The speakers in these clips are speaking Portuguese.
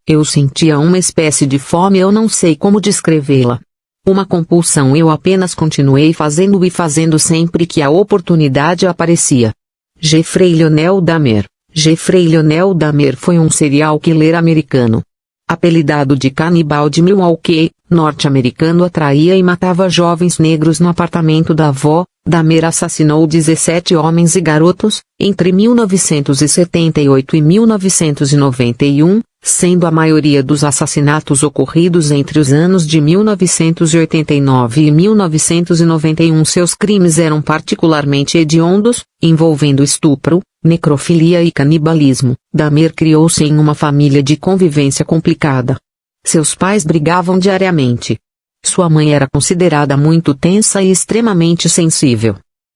Eu sentia uma espécie de fome, eu não sei como descrevê-la. Uma compulsão, eu apenas continuei fazendo e fazendo sempre que a oportunidade aparecia. Jeffrey Lionel Dahmer. Jeffrey Lionel Dahmer foi um serial killer americano. Apelidado de canibal de Milwaukee, norte-americano, atraía e matava jovens negros no apartamento da avó. Dahmer assassinou 17 homens e garotos, entre 1978 e 1991, sendo a maioria dos assassinatos ocorridos entre os anos de 1989 e 1991. Seus crimes eram particularmente hediondos, envolvendo estupro, necrofilia e canibalismo. Dahmer criou-se em uma família de convivência complicada. Seus pais brigavam diariamente. Sua mãe era considerada muito tensa e extremamente sensível.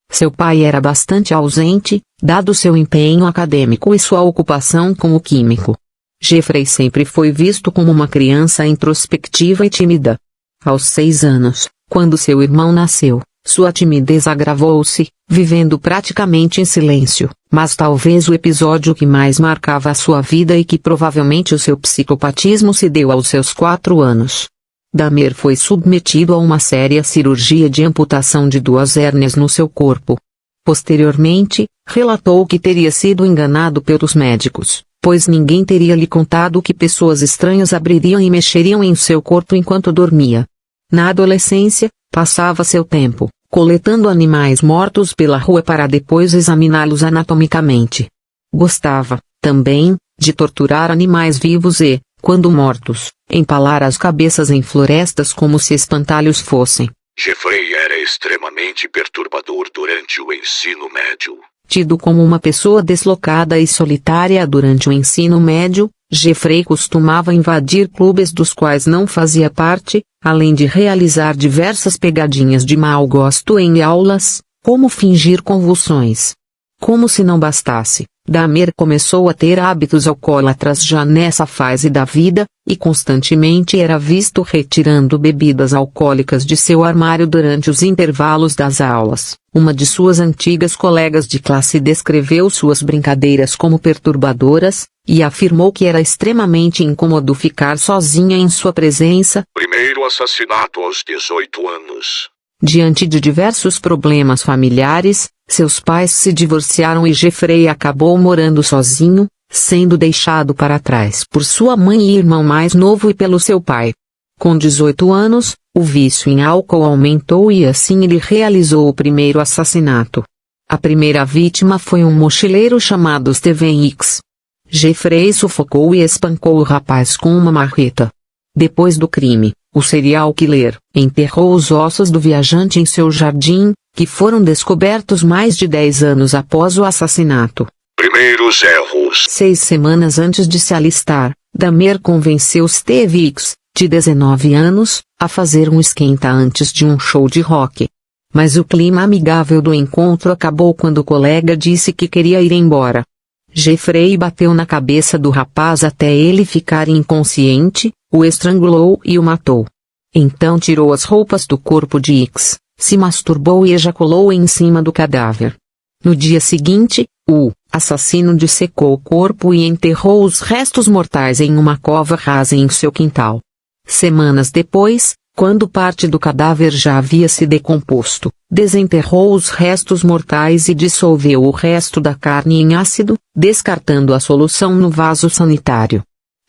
Seu pai era bastante ausente, dado seu empenho acadêmico e sua ocupação como químico. Jeffrey sempre foi visto como uma criança introspectiva e tímida. Aos 6 anos, quando seu irmão nasceu, sua timidez agravou-se, vivendo praticamente em silêncio. Mas talvez o episódio que mais marcava a sua vida e que provavelmente o seu psicopatismo se deu aos seus 4 anos. Dahmer foi submetido a uma séria cirurgia de amputação de 2 hérnias no seu corpo. Posteriormente, relatou que teria sido enganado pelos médicos, pois ninguém teria lhe contado que pessoas estranhas abririam e mexeriam em seu corpo enquanto dormia. Na adolescência, passava seu tempo coletando animais mortos pela rua para depois examiná-los anatomicamente. Gostava, também, de torturar animais vivos e, quando mortos, empalar as cabeças em florestas como se espantalhos fossem. Jeffrey era extremamente perturbador durante o ensino médio. Tido como uma pessoa deslocada e solitária durante o ensino médio, Jeffrey costumava invadir clubes dos quais não fazia parte, além de realizar diversas pegadinhas de mau gosto em aulas, como fingir convulsões. Como se não bastasse, Dahmer começou a ter hábitos alcoólatras já nessa fase da vida, e constantemente era visto retirando bebidas alcoólicas de seu armário durante os intervalos das aulas. Uma de suas antigas colegas de classe descreveu suas brincadeiras como perturbadoras, e afirmou que era extremamente incômodo ficar sozinha em sua presença. Primeiro assassinato aos 18 anos. Diante de diversos problemas familiares, seus pais se divorciaram e Jeffrey acabou morando sozinho, sendo deixado para trás por sua mãe e irmão mais novo e pelo seu pai. Com 18 anos, o vício em álcool aumentou e assim ele realizou o primeiro assassinato. A primeira vítima foi um mochileiro chamado Steven Hicks. Jeffrey sufocou e espancou o rapaz com uma marreta. Depois do crime, o serial killer enterrou os ossos do viajante em seu jardim, que foram descobertos mais de 10 anos após o assassinato. Primeiros erros. 6 semanas antes de se alistar, Dahmer convenceu Steve Hicks, de 19 anos, a fazer um esquenta antes de um show de rock. Mas o clima amigável do encontro acabou quando o colega disse que queria ir embora. Jeffrey bateu na cabeça do rapaz até ele ficar inconsciente, o estrangulou e o matou. Então tirou as roupas do corpo de Hicks, se masturbou e ejaculou em cima do cadáver. No dia seguinte, o assassino dissecou o corpo e enterrou os restos mortais em uma cova rasa em seu quintal. Semanas depois, quando parte do cadáver já havia se decomposto, desenterrou os restos mortais e dissolveu o resto da carne em ácido, descartando a solução no vaso sanitário.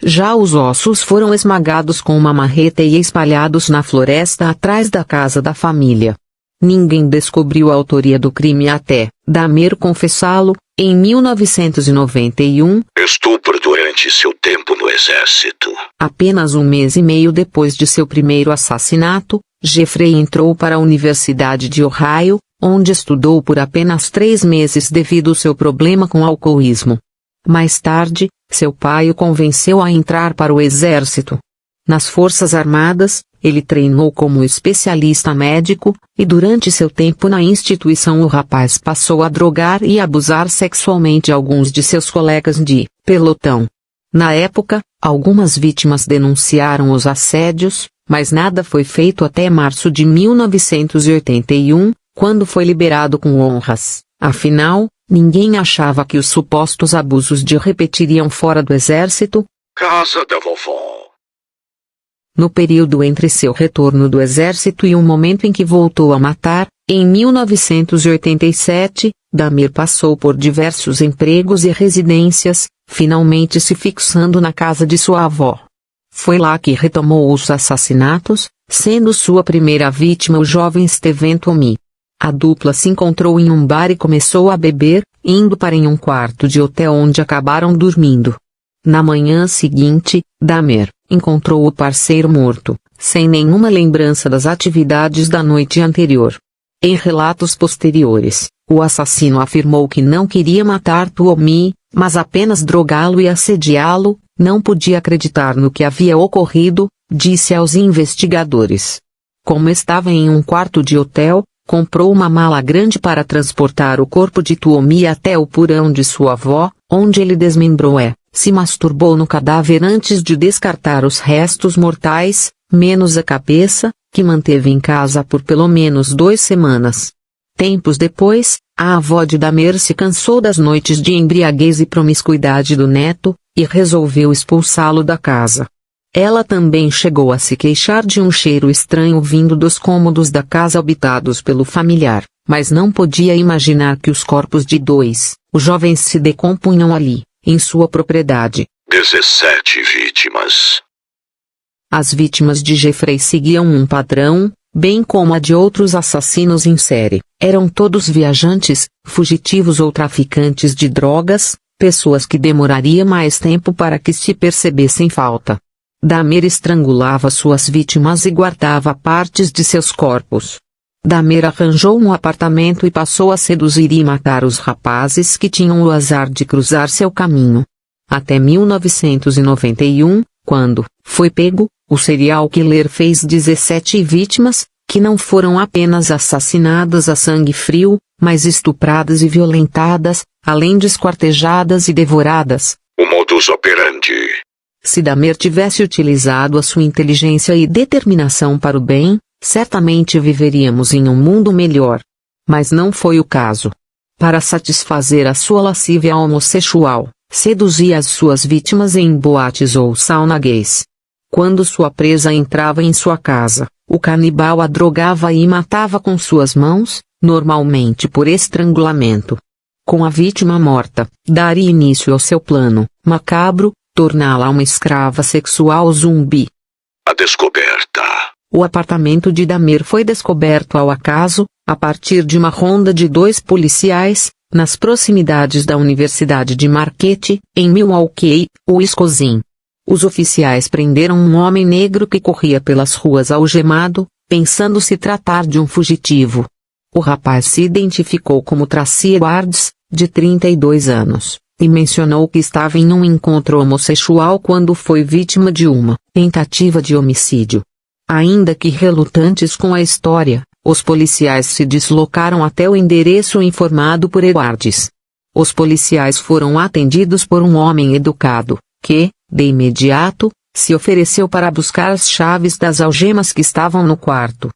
Já os ossos foram esmagados com uma marreta e espalhados na floresta atrás da casa da família. Ninguém descobriu a autoria do crime até Dahmer confessá-lo, em 1991. Estupro durante seu tempo no exército. Apenas 1 mês e meio depois de seu primeiro assassinato, Jeffrey entrou para a Universidade de Ohio, onde estudou por apenas 3 meses devido ao seu problema com alcoolismo. Mais tarde, seu pai o convenceu a entrar para o exército. Nas Forças Armadas, ele treinou como especialista médico, e durante seu tempo na instituição o rapaz passou a drogar e abusar sexualmente alguns de seus colegas de pelotão. Na época, algumas vítimas denunciaram os assédios, mas nada foi feito até março de 1981, quando foi liberado com honras. Afinal, ninguém achava que os supostos abusos de repetiriam fora do exército. Casa da vovó. No período entre seu retorno do exército e o momento em que voltou a matar, em 1987, Dahmer passou por diversos empregos e residências, finalmente se fixando na casa de sua avó. Foi lá que retomou os assassinatos, sendo sua primeira vítima o jovem Steven Tommey. A dupla se encontrou em um bar e começou a beber, indo para um quarto de hotel onde acabaram dormindo. Na manhã seguinte, Dahmer encontrou o parceiro morto, sem nenhuma lembrança das atividades da noite anterior. Em relatos posteriores, o assassino afirmou que não queria matar Tommey, mas apenas drogá-lo e assediá-lo. Não podia acreditar no que havia ocorrido, disse aos investigadores. Como estava em um quarto de hotel, comprou uma mala grande para transportar o corpo de Tommey até o porão de sua avó, onde ele desmembrou se masturbou no cadáver antes de descartar os restos mortais, menos a cabeça, que manteve em casa por pelo menos 2 semanas. Tempos depois, a avó de Dahmer se cansou das noites de embriaguez e promiscuidade do neto, e resolveu expulsá-lo da casa. Ela também chegou a se queixar de um cheiro estranho vindo dos cômodos da casa habitados pelo familiar, mas não podia imaginar que os corpos de os jovens se decompunham ali, em sua propriedade. 17 vítimas. As vítimas de Jeffrey seguiam um padrão, bem como a de outros assassinos em série. Eram todos viajantes, fugitivos ou traficantes de drogas, pessoas que demoraria mais tempo para que se percebessem falta. Dahmer estrangulava suas vítimas e guardava partes de seus corpos. Dahmer arranjou um apartamento e passou a seduzir e matar os rapazes que tinham o azar de cruzar seu caminho. Até 1991, quando foi pego, o serial killer fez 17 vítimas, que não foram apenas assassinadas a sangue frio, mas estupradas e violentadas, além de esquartejadas e devoradas. O modus operandi. Se Dahmer tivesse utilizado a sua inteligência e determinação para o bem, certamente viveríamos em um mundo melhor. Mas não foi o caso. Para satisfazer a sua lascívia homossexual, seduzia as suas vítimas em boates ou sauna gays. Quando sua presa entrava em sua casa, o canibal a drogava e matava com suas mãos, normalmente por estrangulamento. Com a vítima morta, daria início ao seu plano macabro, torná-la uma escrava sexual zumbi. A descoberta. O apartamento de Dahmer foi descoberto ao acaso, a partir de uma ronda de 2 policiais, nas proximidades da Universidade de Marquette, em Milwaukee, Wisconsin. Os oficiais prenderam um homem negro que corria pelas ruas algemado, pensando se tratar de um fugitivo. O rapaz se identificou como Tracy Edwards, de 32 anos, e mencionou que estava em um encontro homossexual quando foi vítima de uma tentativa de homicídio. Ainda que relutantes com a história, os policiais se deslocaram até o endereço informado por Edwards. Os policiais foram atendidos por um homem educado, que, de imediato, se ofereceu para buscar as chaves das algemas que estavam no quarto.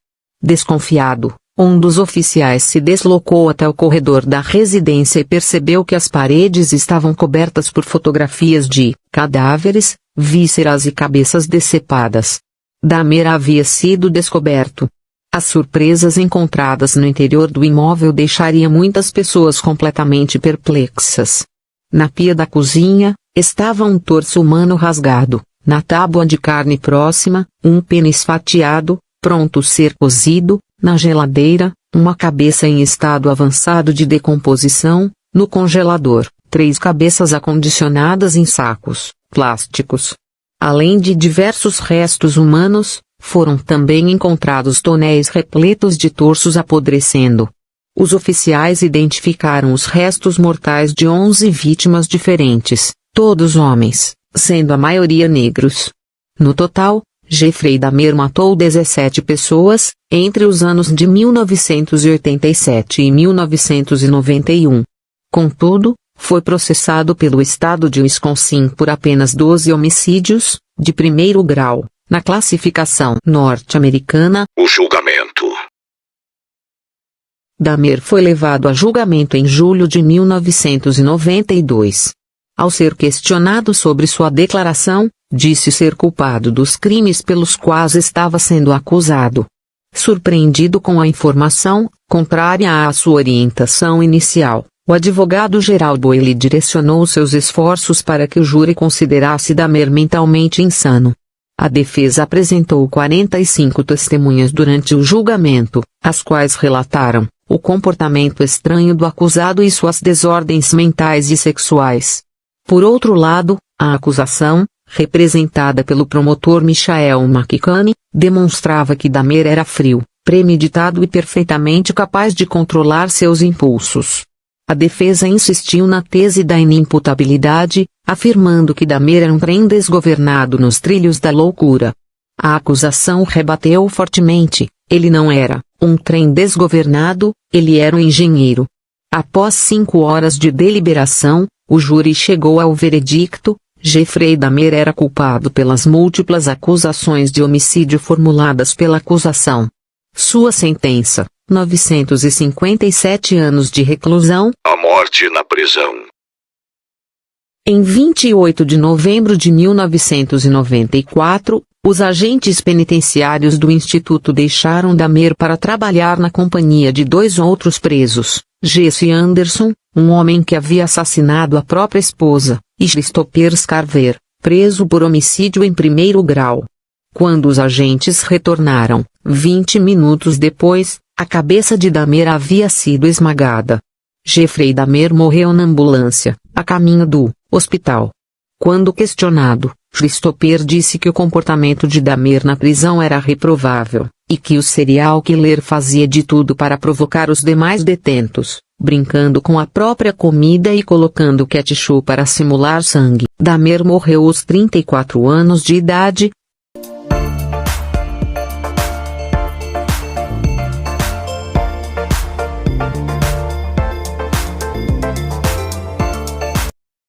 Desconfiado, um dos oficiais se deslocou até o corredor da residência e percebeu que as paredes estavam cobertas por fotografias de cadáveres, vísceras e cabeças decepadas. Dahmer havia sido descoberto. As surpresas encontradas no interior do imóvel deixariam muitas pessoas completamente perplexas. Na pia da cozinha, estava um torso humano rasgado, na tábua de carne próxima, um pênis fatiado, pronto a ser cozido, na geladeira, uma cabeça em estado avançado de decomposição, no congelador, 3 cabeças acondicionadas em sacos plásticos. Além de diversos restos humanos, foram também encontrados tonéis repletos de torsos apodrecendo. Os oficiais identificaram os restos mortais de 11 vítimas diferentes, todos homens, sendo a maioria negros. No total, Jeffrey Dahmer matou 17 pessoas, entre os anos de 1987 e 1991. Contudo, foi processado pelo estado de Wisconsin por apenas 12 homicídios, de primeiro grau, na classificação norte-americana. O julgamento. Dahmer foi levado a julgamento em julho de 1992. Ao ser questionado sobre sua declaração, disse ser culpado dos crimes pelos quais estava sendo acusado. Surpreendido com a informação, contrária à sua orientação inicial, o advogado-geral Boyle direcionou seus esforços para que o júri considerasse Dahmer mentalmente insano. A defesa apresentou 45 testemunhas durante o julgamento, as quais relataram o comportamento estranho do acusado e suas desordens mentais e sexuais. Por outro lado, a acusação, representada pelo promotor Michael McCann, demonstrava que Dahmer era frio, premeditado e perfeitamente capaz de controlar seus impulsos. A defesa insistiu na tese da inimputabilidade, afirmando que Dahmer era um trem desgovernado nos trilhos da loucura. A acusação rebateu fortemente: ele não era um trem desgovernado, ele era um engenheiro. Após 5 horas de deliberação, o júri chegou ao veredicto: Jeffrey Dahmer era culpado pelas múltiplas acusações de homicídio formuladas pela acusação. Sua sentença: 957 anos de reclusão, a morte na prisão. Em 28 de novembro de 1994, os agentes penitenciários do Instituto deixaram Dahmer para trabalhar na companhia de 2 outros presos, Jesse Anderson, um homem que havia assassinado a própria esposa, e Christopher Scarver, preso por homicídio em 1º grau. Quando os agentes retornaram, 20 minutos depois, a cabeça de Dahmer havia sido esmagada. Jeffrey Dahmer morreu na ambulância, a caminho do hospital. Quando questionado, Christopher disse que o comportamento de Dahmer na prisão era reprovável, e que o serial killer fazia de tudo para provocar os demais detentos, brincando com a própria comida e colocando ketchup para simular sangue. Dahmer morreu aos 34 anos de idade,